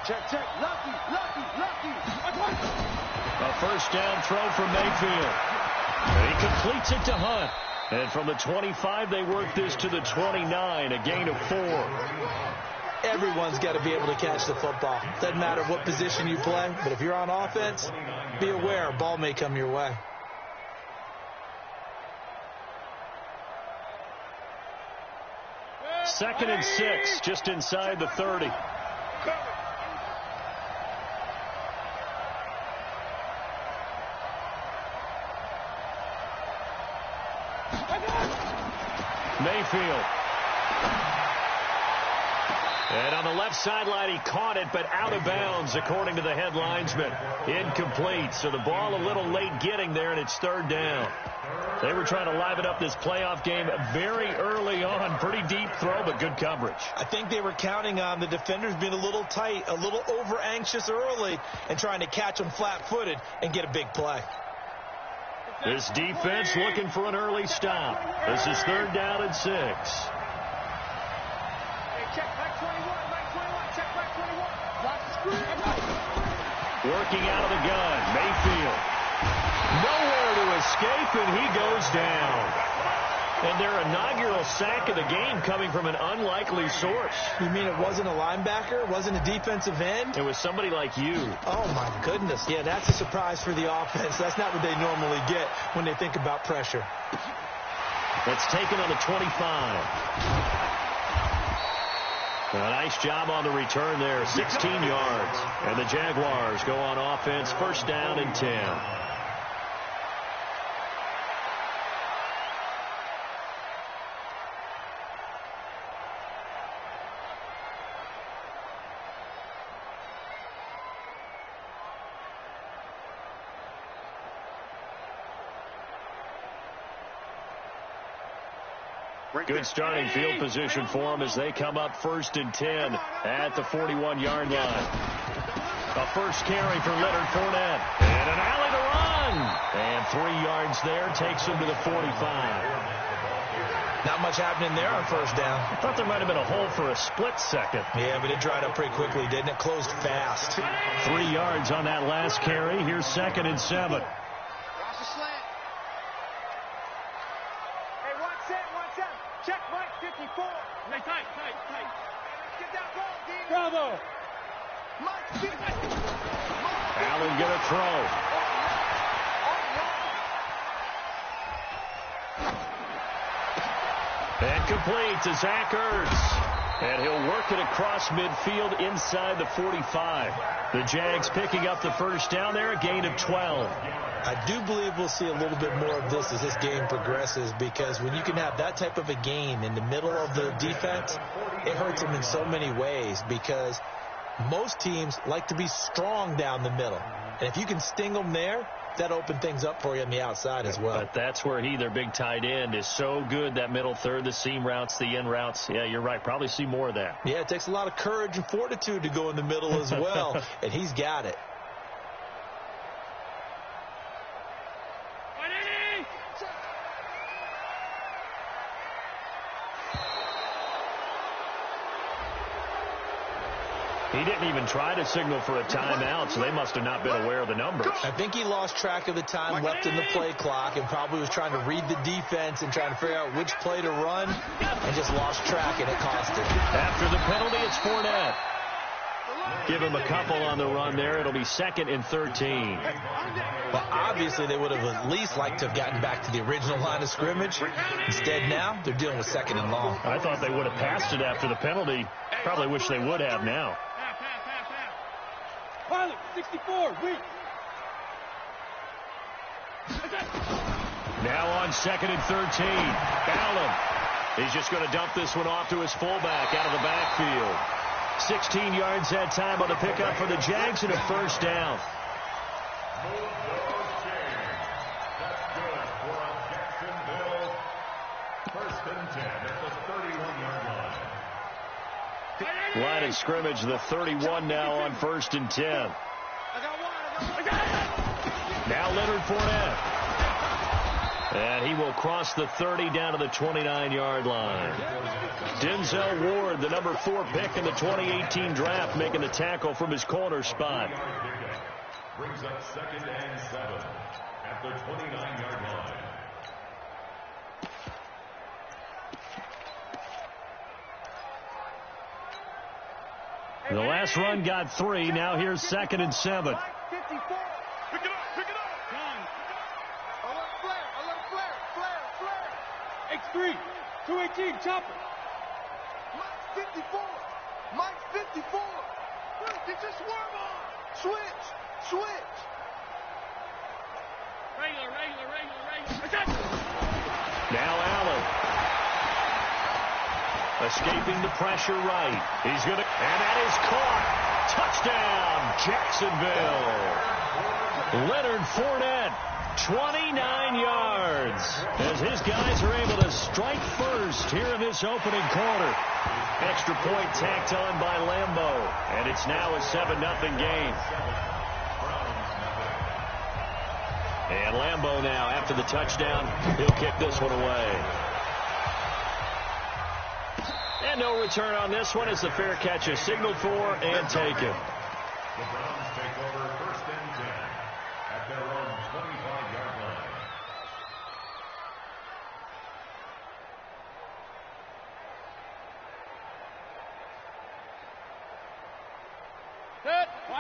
Check, check. Lucky. A first down throw from Mayfield. He completes it to Hunt. And from the 25, they work this to the 29, a gain of 4. Everyone's got to be able to catch the football. Doesn't matter what position you play, but if you're on offense, be aware a ball may come your way. Second and 6, just inside the 30. Mayfield. And on the left sideline, he caught it, but out of bounds, according to the head linesman. Incomplete, so the ball a little late getting there, and it's third down. They were trying to liven up this playoff game very early on. Pretty deep throw, but good coverage. I think they were counting on the defenders being a little tight, a little over-anxious early, and trying to catch them flat-footed and get a big play. This defense looking for an early stop. This is third down and 6. Working out of the gun, Mayfield. Nowhere to escape, and he goes down. And their inaugural sack of the game coming from an unlikely source. You mean it wasn't a linebacker? It wasn't a defensive end? It was somebody like you. Oh, my goodness. Yeah, that's a surprise for the offense. That's not what they normally get when they think about pressure. That's taken on the 25. A nice job on the return there, 16 yards. And the Jaguars go on offense, first down and 10. Good starting field position for them as they come up first and 10 at the 41-yard line. A first carry for Leonard Fournette. And an alley to run. And 3 yards there takes him to the 45. Not much happening there on first down. I thought there might have been a hole for a split second. Yeah, but it dried up pretty quickly, didn't it? Closed fast. 3 yards on that last carry. Here's second and 7. Check Mike 54. Tight. Get that ball, D. Bravo. Mike 54. Allen gonna throw. And complete to Zach Ertz. And he'll work it across midfield inside the 45. The Jags picking up the first down there, a gain of 12. I do believe we'll see a little bit more of this as this game progresses, because when you can have that type of a gain in the middle of the defense, it hurts them in so many ways, because most teams like to be strong down the middle. And if you can sting them there, that opens things up for you on the outside as well. But that's where their big tight end, is so good, that middle third, the seam routes, the in routes. Yeah, you're right. Probably see more of that. Yeah, it takes a lot of courage and fortitude to go in the middle as well, and he's got it. He didn't even try to signal for a timeout, so they must have not been aware of the numbers. I think he lost track of the time left in the play clock and probably was trying to read the defense and trying to figure out which play to run, and just lost track, and it cost him. After the penalty, it's Fournette. Give him a couple on the run there. It'll be second and 13. Well, obviously, they would have at least liked to have gotten back to the original line of scrimmage. Instead, now, they're dealing with second and long. I thought they would have passed it after the penalty. Probably wish they would have now. Pilot, 64, weak. Now on second and 13. Allen. He's just going to dump this one off to his fullback out of the backfield. 16 yards that time on the pickup for the Jags and a first down. Line of scrimmage, the 31 now on first and 10. Now Leonard Fournette. And he will cross the 30 down to the 29-yard line. Denzel Ward, the number 4 pick in the 2018 draft, making the tackle from his corner spot. Brings up 2nd and 7 at the 29-yard line. The last run got 3. Now here's 2nd and 7. Pick it up. X3, 218, chopper. Mike's 54. Mike's 54. Get your swerve on. Switch. Regular. Now Allen. Escaping the pressure right. He's going to, and that is caught. Touchdown, Jacksonville. Leonard Fournette, 29 yards. As his guys are able to strike first here in this opening quarter. Extra point tacked on by Lambo. And it's now a 7-0 game. And Lambo now, after the touchdown, he'll kick this one away. And no return on this one as the fair catch is signaled for and taken. The Browns take over 1st and 10 at their own 25-yard line.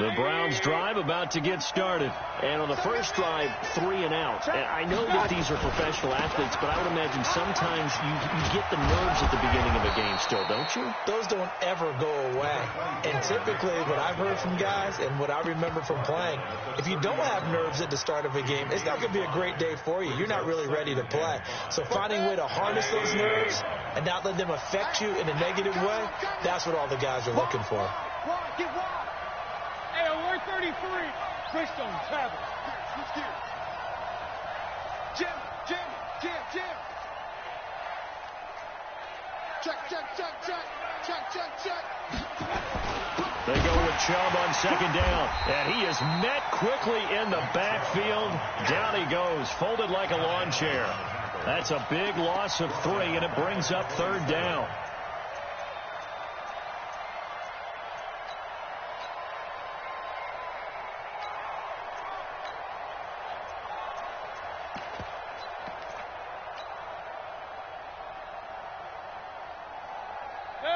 The Browns drive about to get started. And on the first drive, 3 and out. And I know that these are professional athletes, but I would imagine sometimes you get the nerves at the beginning of a game still, don't you? Those don't ever go away. And typically what I've heard from guys and what I remember from playing, if you don't have nerves at the start of a game, it's not going to be a great day for you. You're not really ready to play. So finding a way to harness those nerves and not let them affect you in a negative way, that's what all the guys are looking for. Get wide. Hey, 133. Bridgestone travel. Jim. Check. They go with Chubb on 2nd down. And he is met quickly in the backfield. Down he goes, folded like a lawn chair. That's a big loss of 3, and it brings up 3rd down.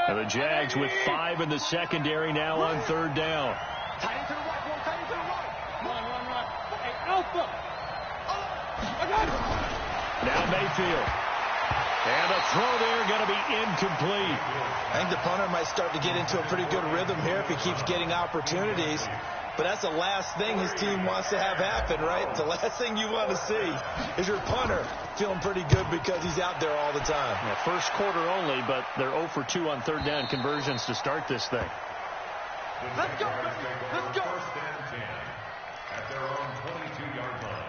And the Jags with 5 in the secondary now on 3rd down. Tight to the right. Run. Hey, Alpha. I got it. Now Mayfield. And a throw there going to be incomplete. I think the punter might start to get into a pretty good rhythm here if he keeps getting opportunities. But that's the last thing his team wants to have happen, right? The last thing you want to see is your punter feeling pretty good because he's out there all the time. Yeah, first quarter only, but they're 0 for 2 on 3rd down conversions to start this thing. Let's go. 1st and 10 at their own 22-yard line.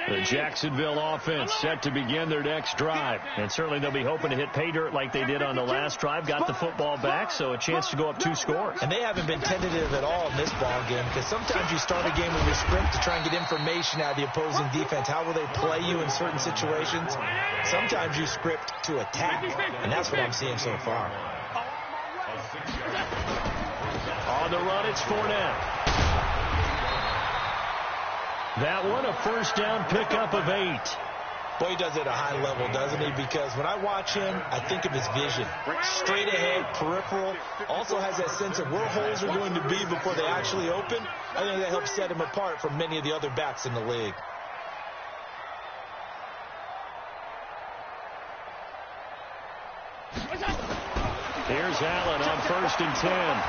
The Jacksonville offense set to begin their next drive. And certainly they'll be hoping to hit pay dirt like they did on the last drive. Got the football back, so a chance to go up 2 scores. And they haven't been tentative at all in this ball game because sometimes you start a game with your sprint to try and get information out of the opposing defense. How will they play you in certain situations? Sometimes you script to attack, and that's what I'm seeing so far. On the run, it's Fournette. That one, a 1st down pickup of 8. Boy, he does it at a high level, doesn't he? Because when I watch him, I think of his vision. Straight ahead, peripheral. Also has that sense of where holes are going to be before they actually open. I think that helps set him apart from many of the other backs in the league. Here's Allen on 1st and 10.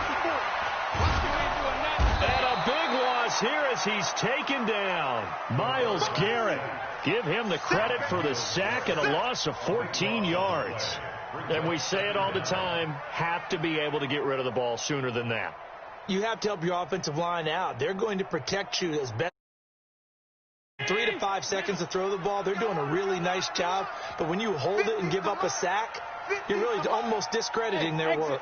And a big loss here as he's taken down. Myles Garrett. Give him the credit for the sack and a loss of 14 yards. And we say it all the time, have to be able to get rid of the ball sooner than that. You have to help your offensive line out. They're going to protect you as best. 3 to 5 seconds to throw the ball. They're doing a really nice job. But when you hold it and give up a sack, you're really almost discrediting their work.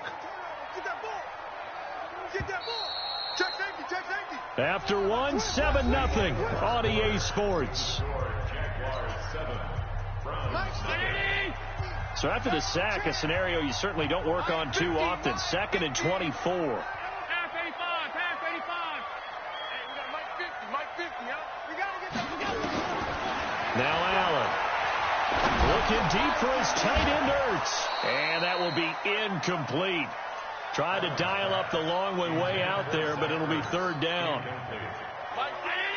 Get that ball. Check safety. After one, 7-0 on EA Sports. So after the sack, a scenario you certainly don't work on too often. 2nd and 24. Half 85, half 85. Hey, we got Mike 50, huh? We gotta get that. Now Allen. Looking deep for his tight end Ertz. And that will be incomplete. Tried to dial up the long way out there, but it'll be 3rd down.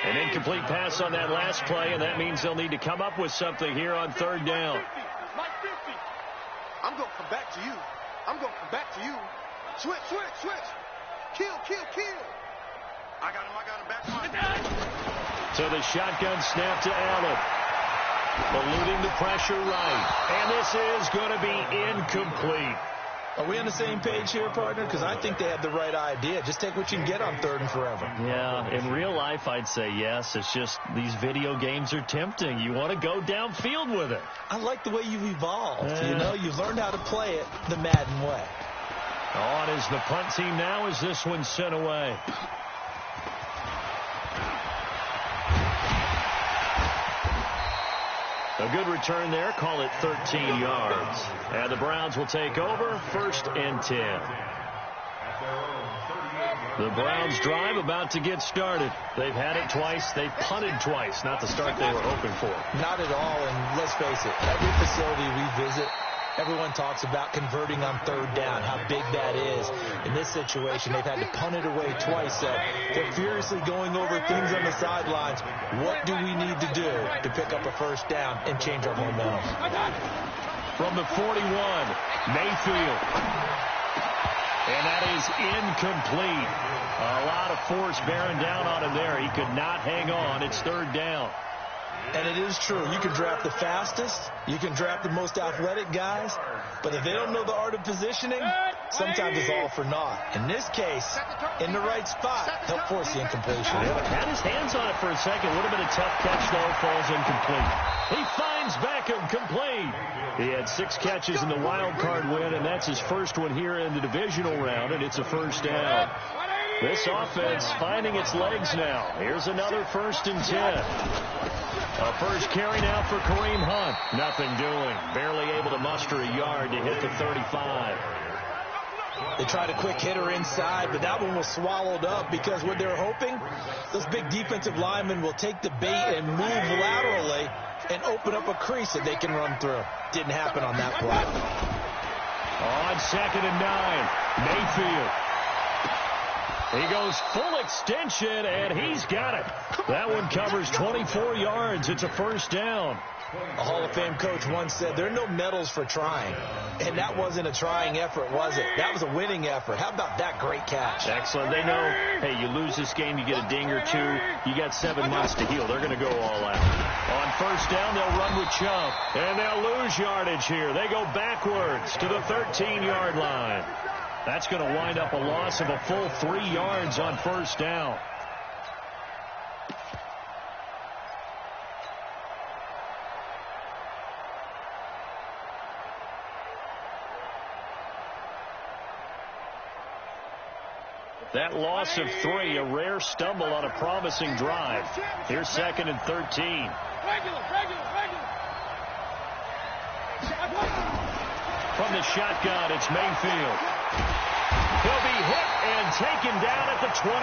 An incomplete pass on that last play, and that means they'll need to come up with something here on 3rd down. Mike 50. I'm going to come back to you. I'm going to come back to you. Switch, switch, switch. Kill, kill, kill. I got him back. So the shotgun snap to Allen. Eluding the pressure right. And this is going to be incomplete. Are we on the same page here, partner? Because I think they had the right idea. Just take what you can get on 3rd and forever. Yeah, in real life, I'd say yes. It's just these video games are tempting. You want to go downfield with it. I like the way you've evolved. You know, you've learned how to play it the Madden way. On is the punt team now as this one's sent away. A good return there. Call it 13 yards. And the Browns will take over 1st and 10. The Browns drive about to get started. They've had it twice. They've punted twice. Not the start they were hoping for. Not at all. And let's face it, every facility we visit, everyone talks about converting on 3rd down, how big that is. In this situation, they've had to punt it away twice. So they're furiously going over things on the sidelines. What do we need to do to pick up a 1st down and change our momentum? From the 41, Mayfield. And that is incomplete. A lot of force bearing down on him there. He could not hang on. It's 3rd down. And it is true. You can draft the fastest. You can draft the most athletic guys. But if they don't know the art of positioning, sometimes it's all for naught. In this case, in the right spot, he'll force the incompletion. Had his hands on it for a second. Would have been a tough catch, though. Falls incomplete. He finds Beckham complete. He had 6 catches in the wild card win, and that's his first one here in the divisional round, and it's a 1st down. This offense finding its legs now. Here's another 1st and 10. A first carry now for Kareem Hunt. Nothing doing. Barely able to muster a yard to hit the 35. They tried a quick hitter inside, but that one was swallowed up because what they're hoping, those big defensive linemen will take the bait and move laterally and open up a crease that they can run through. Didn't happen on that play. On 2nd and 9, Mayfield. He goes full extension, and he's got it. That one covers 24 yards. It's a 1st down. A Hall of Fame coach once said, there are no medals for trying. And that wasn't a trying effort, was it? That was a winning effort. How about that great catch? Excellent. They know, hey, you lose this game, you get a ding or 2. You got 7 months to heal. They're going to go all out. On 1st down, they'll run with Chubb. And they'll lose yardage here. They go backwards to the 13-yard line. That's going to wind up a loss of a full 3 yards on 1st down. That loss of 3, a rare stumble on a promising drive. Here's 2nd and 13. From the shotgun, it's Mayfield. He'll be hit and taken down at the 21.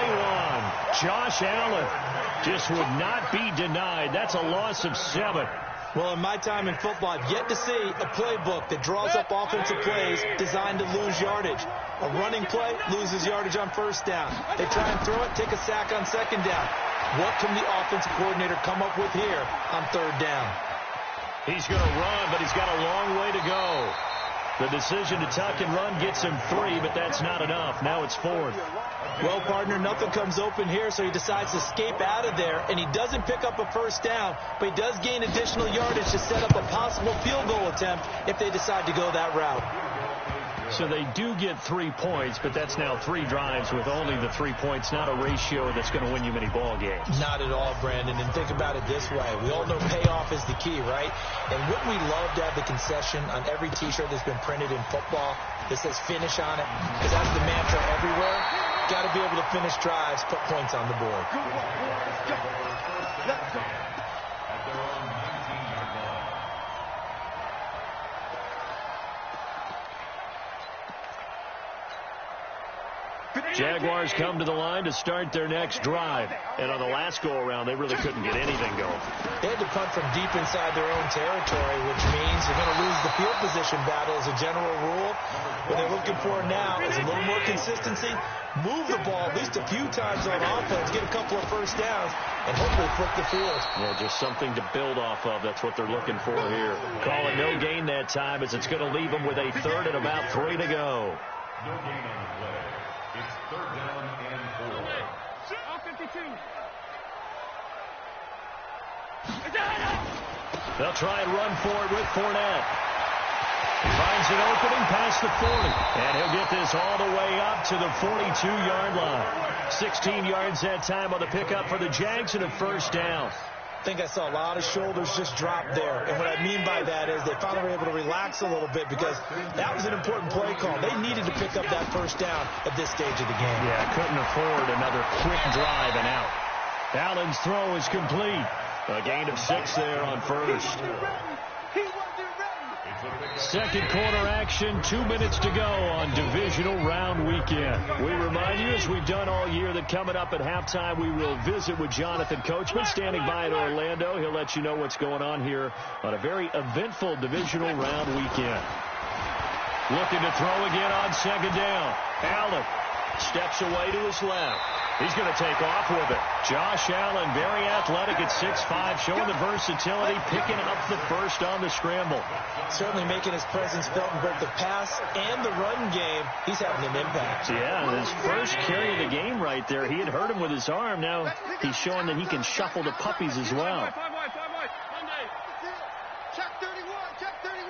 Josh Allen just would not be denied. That's a loss of 7. Well, in my time in football, I've yet to see a playbook that draws up offensive plays designed to lose yardage. A running play loses yardage on 1st down. They try and throw it, take a sack on 2nd down. What can the offensive coordinator come up with here on 3rd down? He's going to run, but he's got a long way to go. The decision to tuck and run gets him 3, but that's not enough. Now it's 4th. Well, partner, nothing comes open here, so he decides to escape out of there, and he doesn't pick up a 1st down, but he does gain additional yardage to set up a possible field goal attempt if they decide to go that route. So they do get 3 points, but that's now 3 drives with only the 3 points, not a ratio that's going to win you many ball games. Not at all, Brandon, and think about it this way. We all know payoff is the key, right? And wouldn't we love to have the concession on every T-shirt that's been printed in football that says finish on it? Because that's the mantra everywhere. Got to be able to finish drives, put points on the board. Good work, boys. Let's go. Let's go. At their own 19-yard line. Jaguars come to the line to start their next drive. And on the last go-around, they really couldn't get anything going. They had to punt from deep inside their own territory, which means you're going to lose the field position battle as a general rule. What they're looking for now is a little more consistency, move the ball at least a few times on offense, get a couple of first downs, and hopefully flip the field. Yeah, just something to build off of. That's what they're looking for here. Call it no gain that time, as it's going to leave them with a third and about 3 to go. No gain on the play. It's third down and 4. All 52. They'll try and run for it with Fournette. He finds an opening past the 40. And he'll get this all the way up to the 42-yard line. 16 yards that time on the pickup for the Jags and a first down. I think I saw a lot of shoulders just drop there. And what I mean by that is they finally were able to relax a little bit because that was an important play call. They needed to pick up that first down at this stage of the game. Yeah, couldn't afford another quick drive and out. Allen's throw is complete. A gain of 6 there on first. He wasn't ready. Second quarter action, 2 minutes to go on divisional round weekend. We remind you, as we've done all year, that coming up at halftime, we will visit with Jonathan Coachman standing by in Orlando. He'll let you know what's going on here on a very eventful divisional round weekend. Looking to throw again on second down. Allen steps away to his left. He's going to take off with it. Josh Allen, very athletic at 6'5", showing the versatility, picking up the first on the scramble. Certainly making his presence felt in both the pass and the run game. He's having an impact. Yeah, his first carry of the game right there. He had hurt him with his arm. Now he's showing that he can shuffle the puppies as well. 5 wide. Monday. Check 31. Check 31.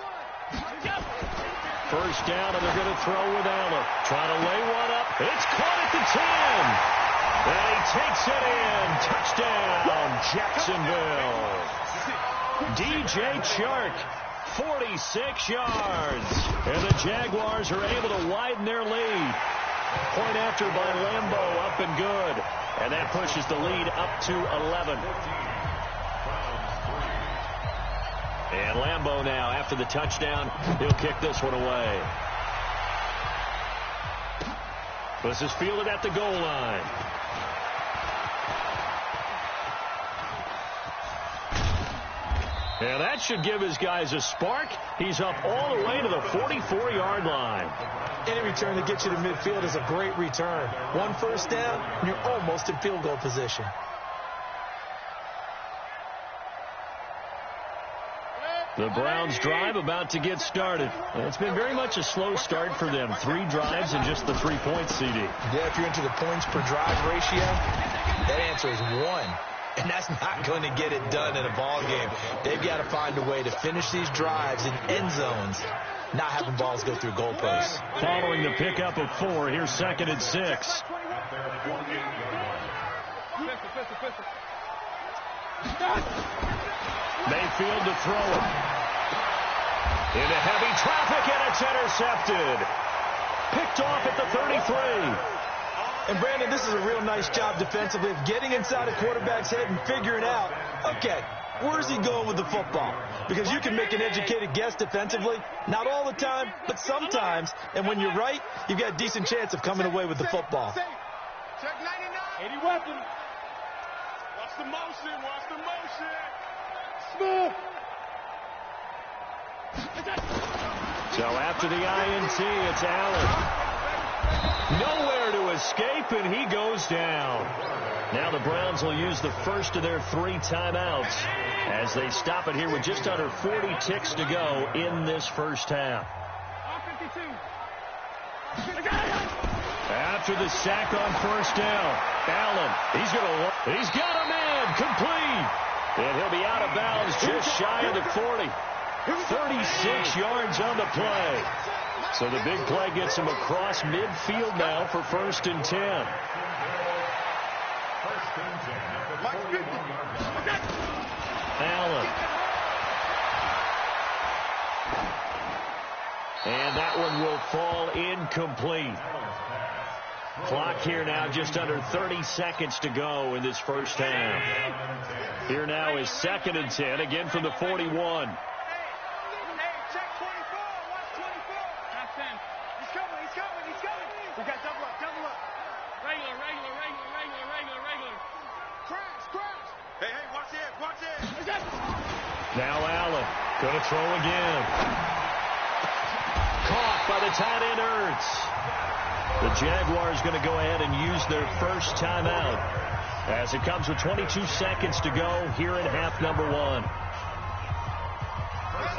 First down, and they're going to throw with Allen. Trying to lay one up. It's caught at the 10. And he takes it in. Touchdown, Jacksonville. DJ Chark, 46 yards. And the Jaguars are able to widen their lead. Point after by Lambeau, up and good. And that pushes the lead up to 11. And Lambeau now, after the touchdown, he'll kick this one away. This is fielded at the goal line. And that should give his guys a spark. He's up all the way to the 44-yard line. Any return that gets you to midfield is a great return. One first down, and you're almost in field goal position. The Browns drive about to get started. It's been very much a slow start for them. 3 drives and just the 3 points, CD. Yeah, if you're into the points per drive ratio, that answer is 1. And that's not going to get it done in a ball game. They've got to find a way to finish these drives in end zones, not having balls go through goalposts. Following the pickup of 4, here's 2nd and 6. Mayfield to throw it. Into heavy traffic, and it's intercepted. Picked off at the 33. And, Brandon, this is a real nice job defensively of getting inside a quarterback's head and figuring out, okay, where's he going with the football? Because you can make an educated guess defensively, not all the time, but sometimes. And when you're right, you've got a decent chance of coming away with the football. Check 99. 80 weapon. Watch the motion. Smooth. So after the INT, it's Allen. Nowhere to escape, and he goes down. Now the Browns will use the first of their 3 timeouts as they stop it here with just under 40 ticks to go in this first half. After the sack on first down, Allen, he's got a man, complete. And he'll be out of bounds just shy of the 40. 36 yards on the play. So the big play gets him across midfield now for 1st and 10. Allen. And that one will fall incomplete. Clock here now, just under 30 seconds to go in this first half. Here now is 2nd and 10, again from the 41. Hey, check 24. Watch 24. That's 10. He's coming. We got double up. Regular. Crash. Hey, watch this. Now Allen, going to throw again. Caught by the tight end, Ertz. The Jaguars going to go ahead and use their first timeout as it comes with 22 seconds to go here in half number 1.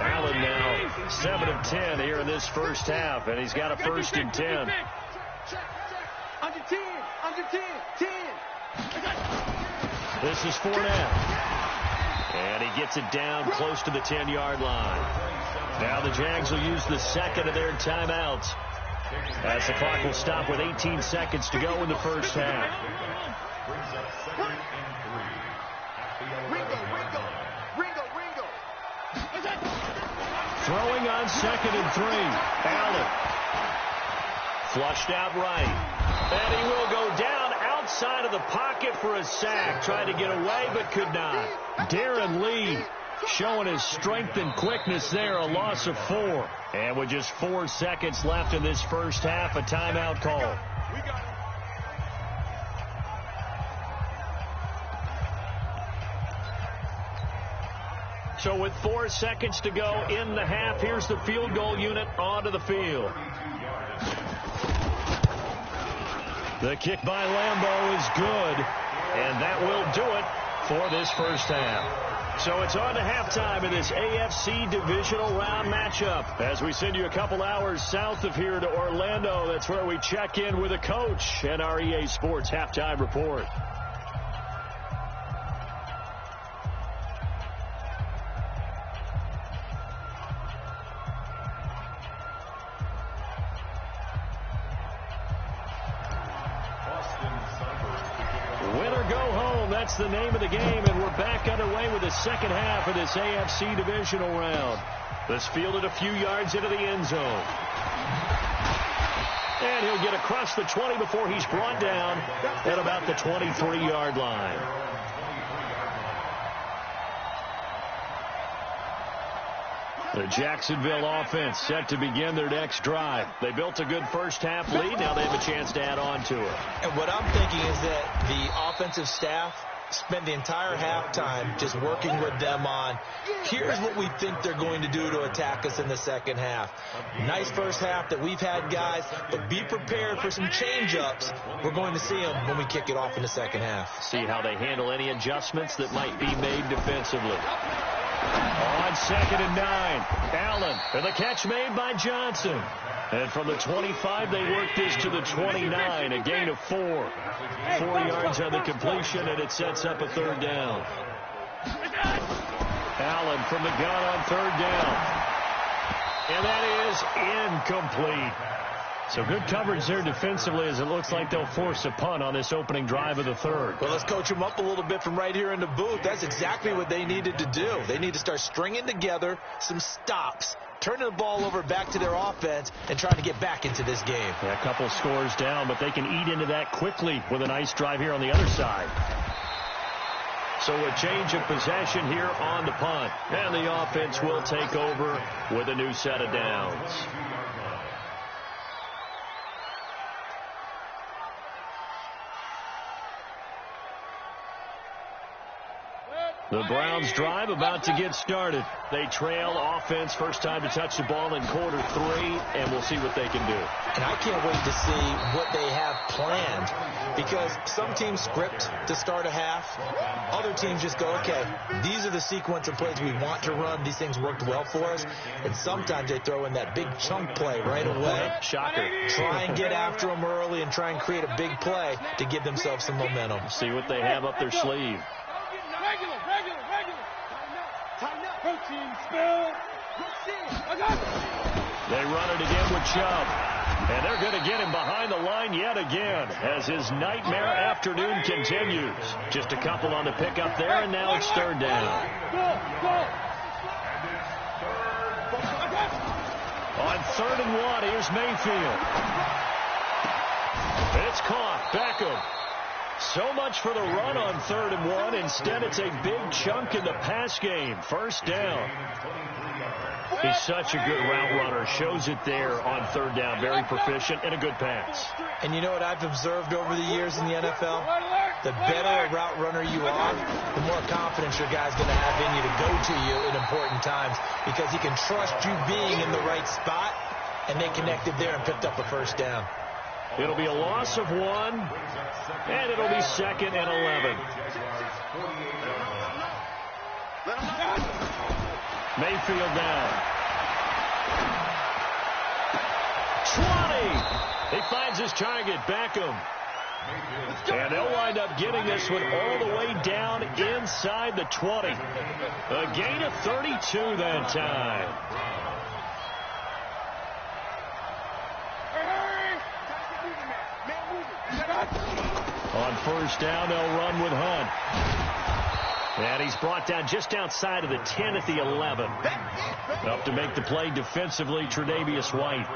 Allen now 7 of 10 here in this first half, and he's got a 1st and 10. Under 10. This is Fournette. And he gets it down close to the 10-yard line. Now the Jags will use the second of their timeouts as the clock will stop with 18 seconds to go in the first half. Ringo. Throwing on 2nd and 3. Allen. Flushed out right. And he will go down outside of the pocket for a sack. Tried to get away but could not. Darren Lee showing his strength and quickness there, a loss of 4. And with just 4 seconds left in this first half, a timeout call. So with 4 seconds to go in the half, here's the field goal unit onto the field. The kick by Lambeau is good, and that will do it for this first half. So it's on to halftime in this AFC divisional round matchup as we send you a couple hours south of here to Orlando. That's where we check in with a coach and our EA Sports halftime report. That's the name of the game, and we're back underway with the second half of this AFC divisional round. This fielded a few yards into the end zone. And he'll get across the 20 before he's brought down at about the 23-yard line. The Jacksonville offense set to begin their next drive. They built a good first half lead. Now they have a chance to add on to it. And what I'm thinking is that the offensive staff spend the entire halftime just working with them on, here's what we think they're going to do to attack us in the second half. Nice first half that we've had, guys, but be prepared for some change-ups. We're going to see them when we kick it off in the second half. See how they handle any adjustments that might be made defensively. On 2nd and 9, Allen, and the catch made by Johnson. And from the 25, they work this to the 29, a gain of 4. 4 yards on the completion, and it sets up a 3rd down. Allen from the gun on 3rd down. And that is incomplete. So good coverage there defensively as it looks like they'll force a punt on this opening drive of the 3rd. Well, let's coach them up a little bit from right here in the booth. That's exactly what they needed to do. They need to start stringing together some stops, turning the ball over back to their offense, and trying to get back into this game. Yeah, a couple scores down, but they can eat into that quickly with a nice drive here on the other side. So a change of possession here on the punt. And the offense will take over with a new set of downs. The Browns drive about to get started. They trail offense, first time to touch the ball in quarter 3, and we'll see what they can do. And I can't wait to see what they have planned, because some teams script to start a half. Other teams just go, okay, these are the sequence of plays we want to run. These things worked well for us. And sometimes they throw in that big chunk play right away. Shocker. Try and get after them early and try and create a big play to give themselves some momentum. See what they have up their sleeve. Regular. Tighten up. Protein spill. They run it again with Chubb. And they're going to get him behind the line yet again as his nightmare afternoon continues. Just a couple on the pickup there, and now it's 3rd down. On 3rd and 1, here's Mayfield. It's caught. Beckham. So much for the run on 3rd and 1. Instead, it's a big chunk in the pass game. First down. He's such a good route runner. Shows it there on 3rd down. Very proficient and a good pass. And you know what I've observed over the years in the NFL? The better a route runner you are, the more confidence your guy's going to have in you to go to you in important times, because he can trust you being in the right spot, and they connected there and picked up a first down. It'll be a loss of 1, and it'll be 2nd and 11. Mayfield down. 20. He finds his target, Beckham. And they'll wind up getting this one all the way down inside the 20. A gain of 32 that time. On first down, they'll run with Hunt. And he's brought down just outside of the 10 at the 11. Up to make the play defensively, Tre'Davious White.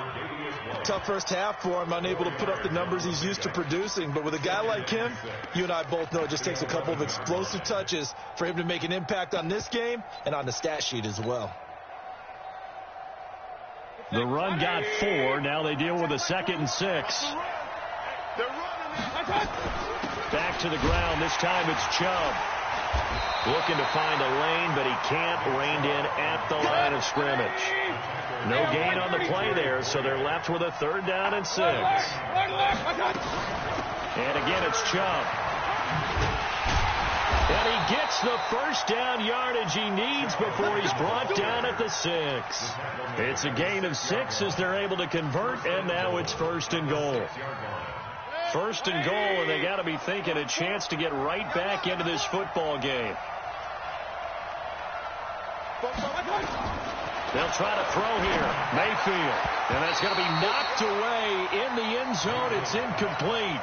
Tough first half for him, unable to put up the numbers he's used to producing. But with a guy like him, you and I both know it just takes a couple of explosive touches for him to make an impact on this game and on the stat sheet as well. The run got 4. Now they deal with a 2nd and 6. Back to the ground. This time it's Chubb. Looking to find a lane, but he can't. Reined in at the line of scrimmage. No gain on the play there, so they're left with a 3rd down and 6. And again, it's Chubb. And he gets the first down yardage he needs before he's brought down at the 6. It's a gain of 6 as they're able to convert, and now it's 1st and goal. 1st and goal, and they got to be thinking a chance to get right back into this football game. They'll try to throw here. Mayfield. And that's going to be knocked away in the end zone. It's incomplete.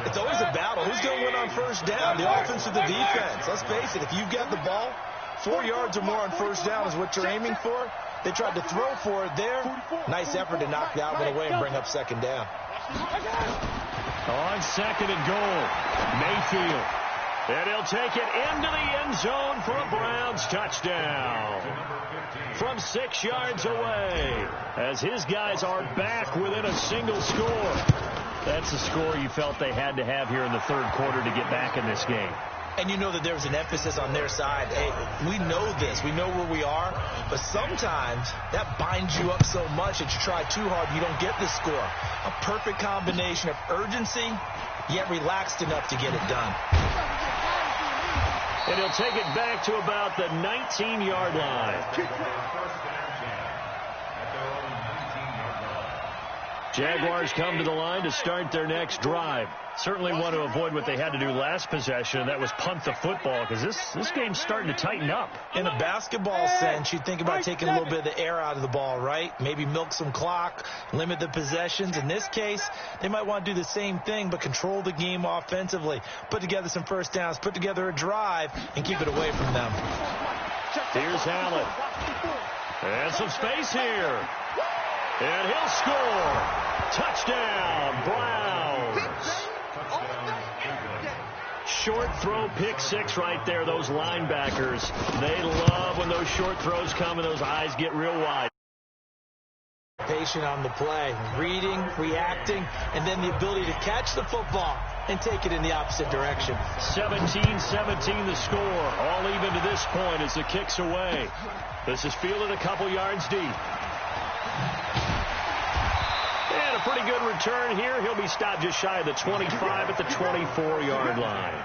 It's always a battle. Who's going to win on first down? The offense or the defense? Let's face it, if you've got the ball, 4 yards or more on first down is what you're aiming for. They tried to throw for it there. Nice effort to knock that one away and bring up 2nd down. On 2nd and goal, Mayfield. And he'll take it into the end zone for a Browns touchdown. From 6 yards away, as his guys are back within a single score. That's the score you felt they had to have here in the 3rd quarter to get back in this game. And you know that there was an emphasis on their side. Hey, we know this. We know where we are. But sometimes that binds you up so much that you try too hard, you don't get the score. A perfect combination of urgency, yet relaxed enough to get it done. And he'll take it back to about the 19-yard line. Jaguars come to the line to start their next drive. Certainly want to avoid what they had to do last possession, and that was punt the football, because this game's starting to tighten up. In a basketball sense, you think about taking a little bit of the air out of the ball, right? Maybe milk some clock, limit the possessions. In this case, they might want to do the same thing, but control the game offensively. Put together some first downs, put together a drive, and keep it away from them. Here's Allen. And some space here. And he'll score. Touchdown, Browns. Short throw, pick 6 right there. Those linebackers, they love when those short throws come and those eyes get real wide. Patient on the play, reading, reacting, and then the ability to catch the football and take it in the opposite direction. 17-17 the score. All even to this point as the kick's away. This is fielded a couple yards deep. And a pretty good return here. He'll be stopped just shy of the 25 at the 24-yard line.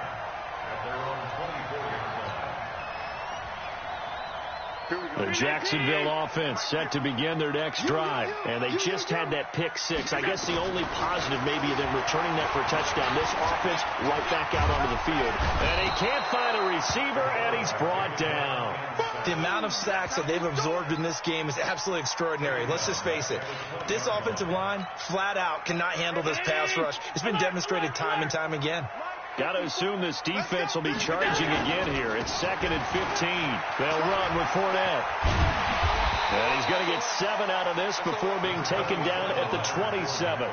The Jacksonville offense set to begin their next drive. And they just had that pick 6. I guess the only positive maybe of them returning that for a touchdown. This offense right back out onto the field. And he can't find a receiver, and he's brought down. The amount of sacks that they've absorbed in this game is absolutely extraordinary. Let's just face it. This offensive line, flat out, cannot handle this pass rush. It's been demonstrated time and time again. Got to assume this defense will be charging again here. It's 2nd and 15. They'll run with Fournette. And he's going to get 7 out of this before being taken down at the 27.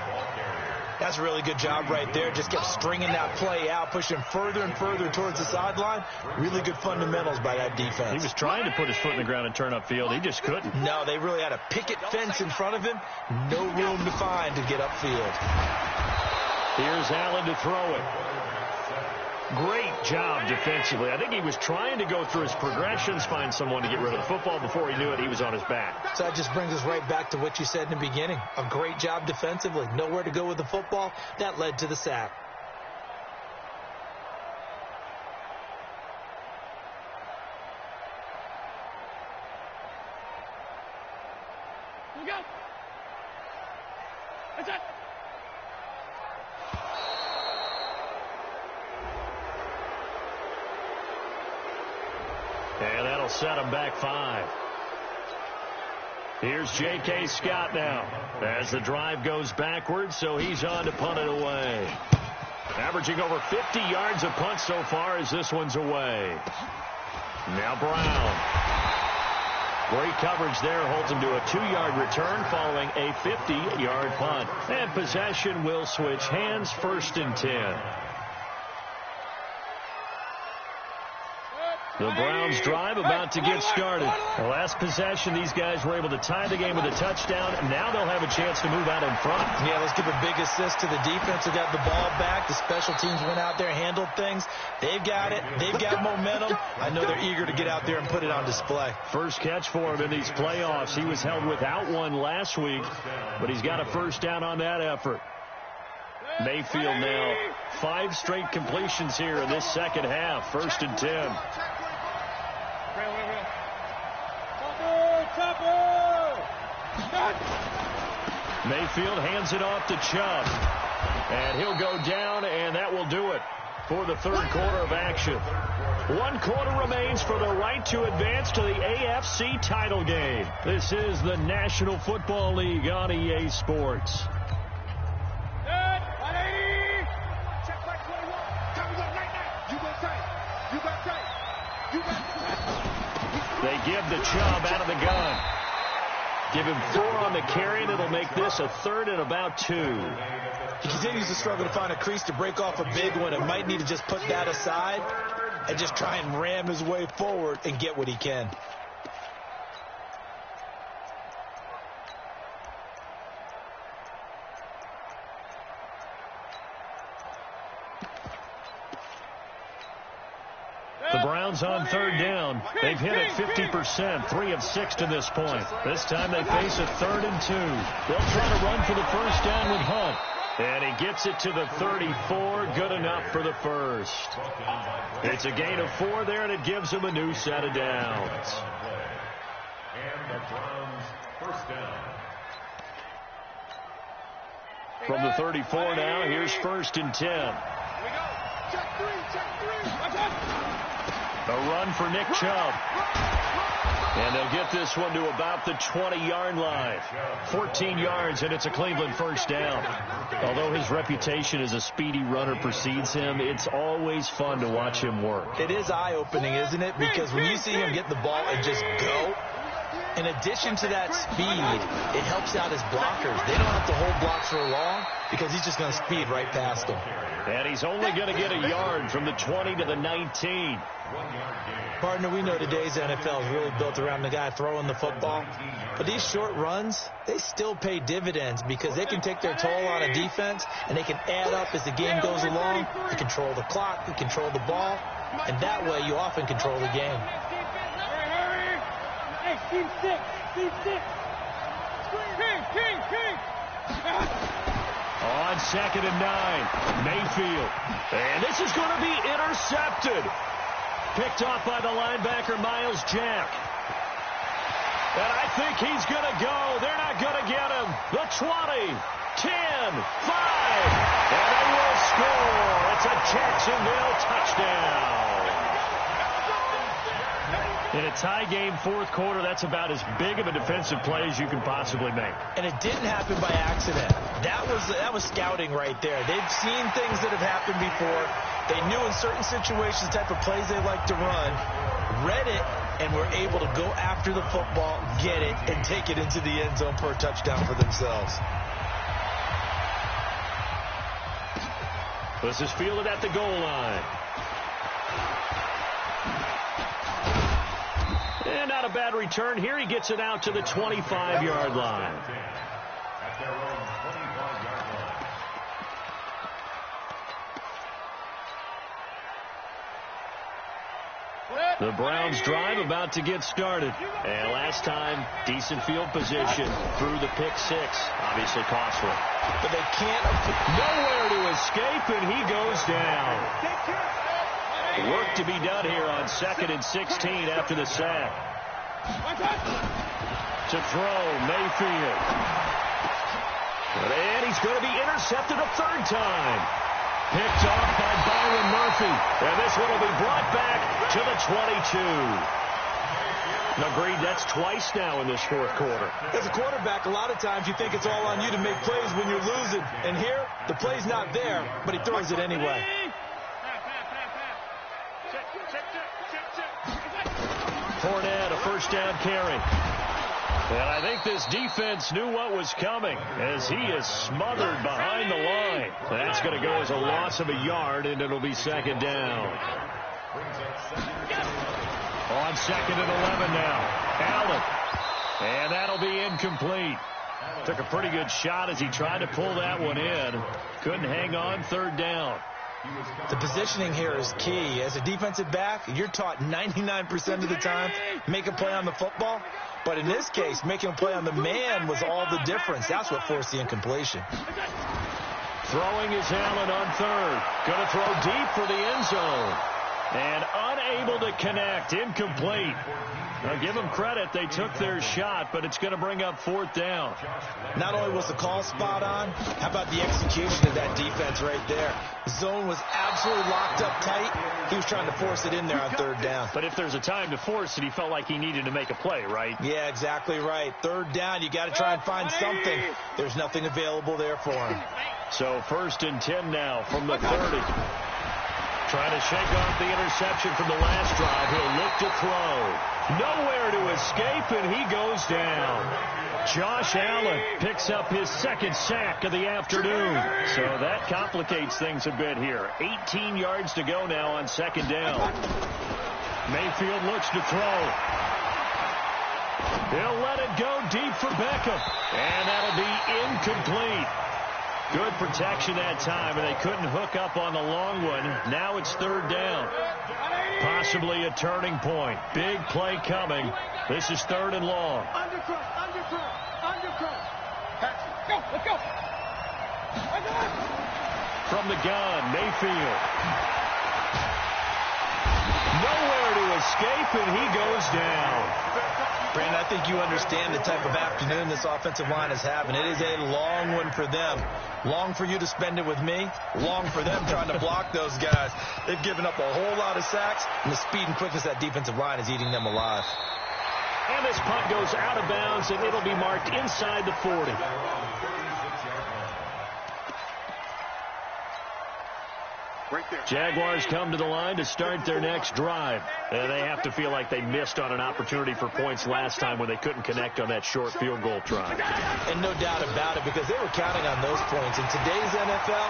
That's a really good job right there. Just kept stringing that play out, pushing further and further towards the sideline. Really good fundamentals by that defense. He was trying to put his foot in the ground and turn upfield. He just couldn't. No, they really had a picket fence in front of him. No room to find to get upfield. Here's Allen to throw it. Great job defensively. I think he was trying to go through his progressions, find someone to get rid of the football. Before he knew it, he was on his back. So that just brings us right back to what you said in the beginning. A great job defensively. Nowhere to go with the football. That led to the sack. You go. That's it. And that'll set him back 5. Here's J.K. Scott now as the drive goes backwards, so he's on to punt it away. Averaging over 50 yards a punt so far as this one's away. Now Brown. Great coverage there, holds him to a 2-yard return following a 50-yard punt. And possession will switch hands, 1st and 10. The Browns drive about to get started. The last possession, these guys were able to tie the game with a touchdown. Now they'll have a chance to move out in front. Yeah, let's give a big assist to the defense who got the ball back. The special teams went out there, handled things. They've got it. They've got momentum. I know they're eager to get out there and put it on display. First catch for him in these playoffs. He was held without one last week, but he's got a first down on that effort. Mayfield now 5 straight completions here in this second half. 1st and 10. Mayfield hands it off to Chubb. And he'll go down, and that will do it for the third quarter of action. 1 quarter remains for the right to advance to the AFC title game. This is the National Football League on EA Sports. They give the Chubb out of the gun. Give him 4 on the carry, and it'll make this a 3rd and about 2. He continues to struggle to find a crease to break off a big one. It might need to just put that aside and just try and ram his way forward and get what he can. The Browns on 3rd down. They've hit it 50%, 3 of 6 to this point. This time they face a 3rd and 2. They'll try to run for the first down with Hunt. And he gets it to the 34. Good enough for the first. It's a gain of 4 there, and it gives him a new set of downs. And the Browns first down. From the 34 now, here's 1st and 10. Check 3, check 3. Watch out. A run for Nick Chubb. And they'll get this one to about the 20-yard line. 14 yards, and it's a Cleveland first down. Although his reputation as a speedy runner precedes him, it's always fun to watch him work. It is eye-opening, isn't it? Because when you see him get the ball and just go, in addition to that speed, it helps out his blockers. They don't have to hold blocks for long because he's just going to speed right past them. And he's only going to get a yard from the 20 to the 19. Partner, we know today's NFL is really built around the guy throwing the football. But these short runs, they still pay dividends because they can take their toll on a defense and they can add up as the game goes along. They control the clock, they control the ball, and that way you often control the game. Hey, team 6, team 6. King. On 2nd and 9, Mayfield. And this is going to be intercepted. Picked off by the linebacker, Miles Jack. And I think he's going to go. They're not going to get him. The 20, 10, 5. And they will score. It's a Jacksonville touchdown. In a tie game, 4th quarter, that's about as big of a defensive play as you can possibly make. And it didn't happen by accident. That was scouting right there. They've seen things that have happened before. They knew in certain situations the type of plays they like to run, read it, and were able to go after the football, get it, and take it into the end zone for a touchdown for themselves. This is fielded at the goal line. And not a bad return here. He gets it out to the 25-yard line. At their own 25-yard line. The Browns drive about to get started. And last time, decent field position through the pick six. Obviously costly. But they can't nowhere to escape, and he goes down. Work to be done here on 2nd and 16 after the sack. To throw, Mayfield. And he's going to be intercepted a third time. Picked off by Byron Murphy. And this one will be brought back to the 22. Agreed, that's twice now in this fourth quarter. As a quarterback, a lot of times you think it's all on you to make plays when you're losing. And here, the play's not there, but he throws it anyway. Fournette, a first down carry. And I think this defense knew what was coming as he is smothered behind the line. That's going to go as a loss of a yard, and it'll be second down. On 2nd and 11 now. Allen. And that'll be incomplete. Took a pretty good shot as he tried to pull that one in. Couldn't hang on, third down. The positioning here is key. As a defensive back, you're taught 99% of the time, make a play on the football. But in this case, making a play on the man was all the difference. That's what forced the incompletion. Throwing is Allen on third. Going to throw deep for the end zone. And unable to connect. Incomplete. Now, give them credit. They took their shot, but it's going to bring up fourth down. Not only was the call spot on, how about the execution of that defense right there? The zone was absolutely locked up tight. He was trying to force it in there on third down. But if there's a time to force it, he felt like he needed to make a play, right? Yeah, exactly right. Third down, you got to try and find something. There's nothing available there for him. So 1st and 10 now from the 30. Trying to shake off the interception from the last drive. He'll look to throw. Nowhere to escape, and he goes down. Josh Allen picks up his second sack of the afternoon. So that complicates things a bit here. 18 yards to go now on 2nd down. Mayfield looks to throw. He'll let it go deep for Beckham. And that'll be incomplete. Good protection that time, and they couldn't hook up on the long one. Now it's third down. Possibly a turning point. Big play coming. This is 3rd and long. Undercut. Go, let's go. From the gun, Mayfield. Nowhere to escape, and he goes down. Brandon, I think you understand the type of afternoon this offensive line is having. It is a long one for them. Long for you to spend it with me. Long for them trying to block those guys. They've given up a whole lot of sacks, and the speed and quickness of that defensive line is eating them alive. And this punt goes out of bounds, and it'll be marked inside the 40. Right there. Jaguars come to the line to start their next drive. And they have to feel like they missed on an opportunity for points last time when they couldn't connect on that short field goal try. And no doubt about it, because they were counting on those points. In today's NFL,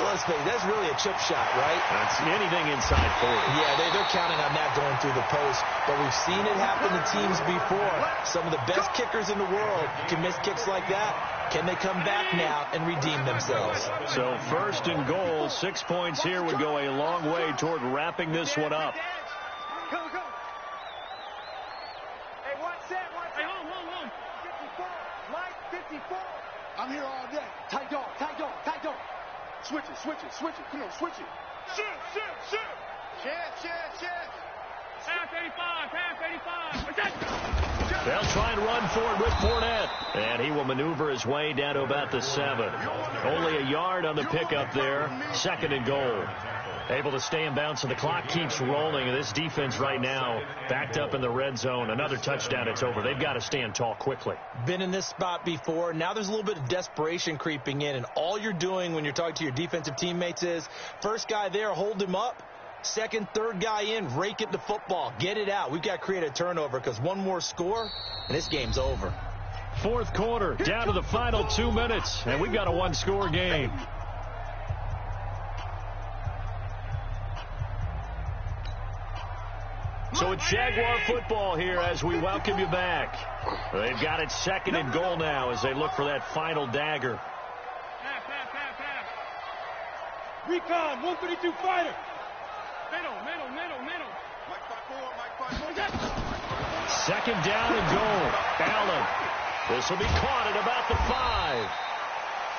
let's face it, that's really a chip shot, right? That's anything inside 40. Yeah, they're counting on that going through the post. But we've seen it happen to teams before. Some of the best kickers in the world can miss kicks like that. Can they come back now and redeem themselves? So 1st and goal, 6 points here would go a long way toward wrapping this one up. Go. Hey, watch that. Hey, hold. 54. Mike, 54. I'm here all day. Tight dog. Switch it. Come on, switch it. Shoot. Pass 85. They'll try and run for it with Fournette. And he will maneuver his way down to about the 7. Only a yard on the pickup there. 2nd and goal. Able to stay in bounds, so the clock keeps rolling. And this defense right now backed up in the red zone. Another touchdown, it's over. They've got to stand tall quickly. Been in this spot before. Now there's a little bit of desperation creeping in. And all you're doing when you're talking to your defensive teammates is, first guy there, hold him up. Second, third guy in, rake it to football. Get it out. We've got to create a turnover because one more score, and this game's over. Fourth quarter, down to the final 2 minutes, and we've got a one-score game. So it's Jaguar football here as we welcome you back. They've got it 2nd and goal now as they look for that final dagger. Pass. Recon, 132 fighter. Middle. Mike 5-4. 2nd down and goal. Allen. This will be caught at about the 5.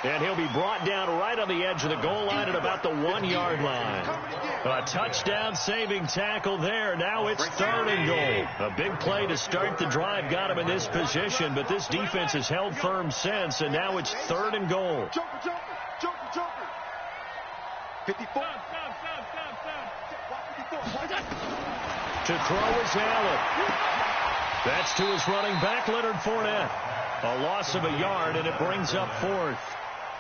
And he'll be brought down right on the edge of the goal line at about the 1-yard line. A touchdown-saving tackle there. Now it's 3rd and goal. A big play to start the drive got him in this position, but this defense has held firm since, and now it's 3rd and goal. Joker. 54. To throw is Allen. That's to his running back, Leonard Fournette. A loss of a yard, and it brings up 4th.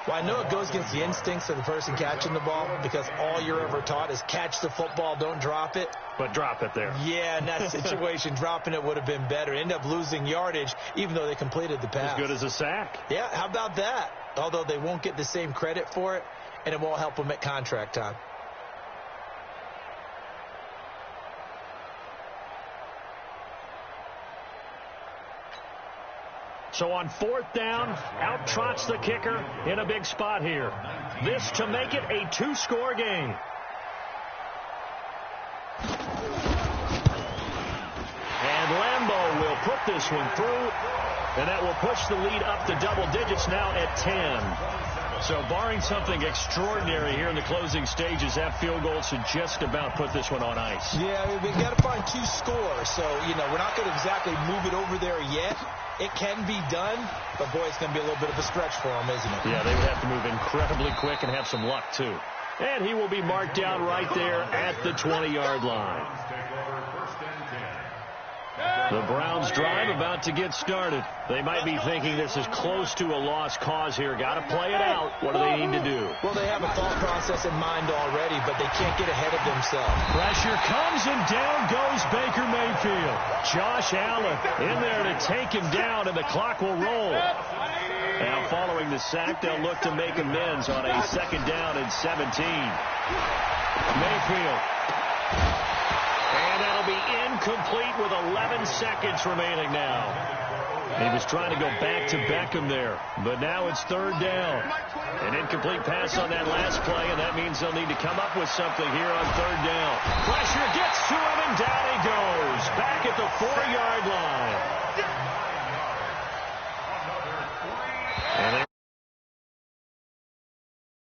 Well, I know it goes against the instincts of the person catching the ball because all you're ever taught is catch the football, don't drop it. But drop it there. Yeah, in that situation, dropping it would have been better. End up losing yardage, even though they completed the pass. As good as a sack. Yeah, how about that? Although they won't get the same credit for it, and it won't help them at contract time. So on 4th down, out trots the kicker in a big spot here. This to make it a 2-score game. And Lambeau will put this one through, and that will push the lead up to double digits now at 10. So barring something extraordinary here in the closing stages, that field goal should just about put this one on ice. Yeah, we've got to find 2 scores. So, we're not going to exactly move it over there yet. It can be done, but, boy, it's going to be a little bit of a stretch for them, isn't it? Yeah, they would have to move incredibly quick and have some luck, too. And he will be marked down right there at the 20-yard line. The Browns drive about to get started. They might be thinking this is close to a lost cause here. Got to play it out. What do they need to do? Well, they have a thought process in mind already, but they can't get ahead of themselves. Pressure comes, and down goes Baker Mayfield. Josh Allen in there to take him down, and the clock will roll. Now, following the sack, they'll look to make amends on a 2nd down and 17. Mayfield. And that'll be incomplete with 11 seconds remaining now. He was trying to go back to Beckham there, but now it's 3rd down. An incomplete pass on that last play, and that means they'll need to come up with something here on 3rd down. Pressure gets to him, and down he goes. Back at the 4-yard line.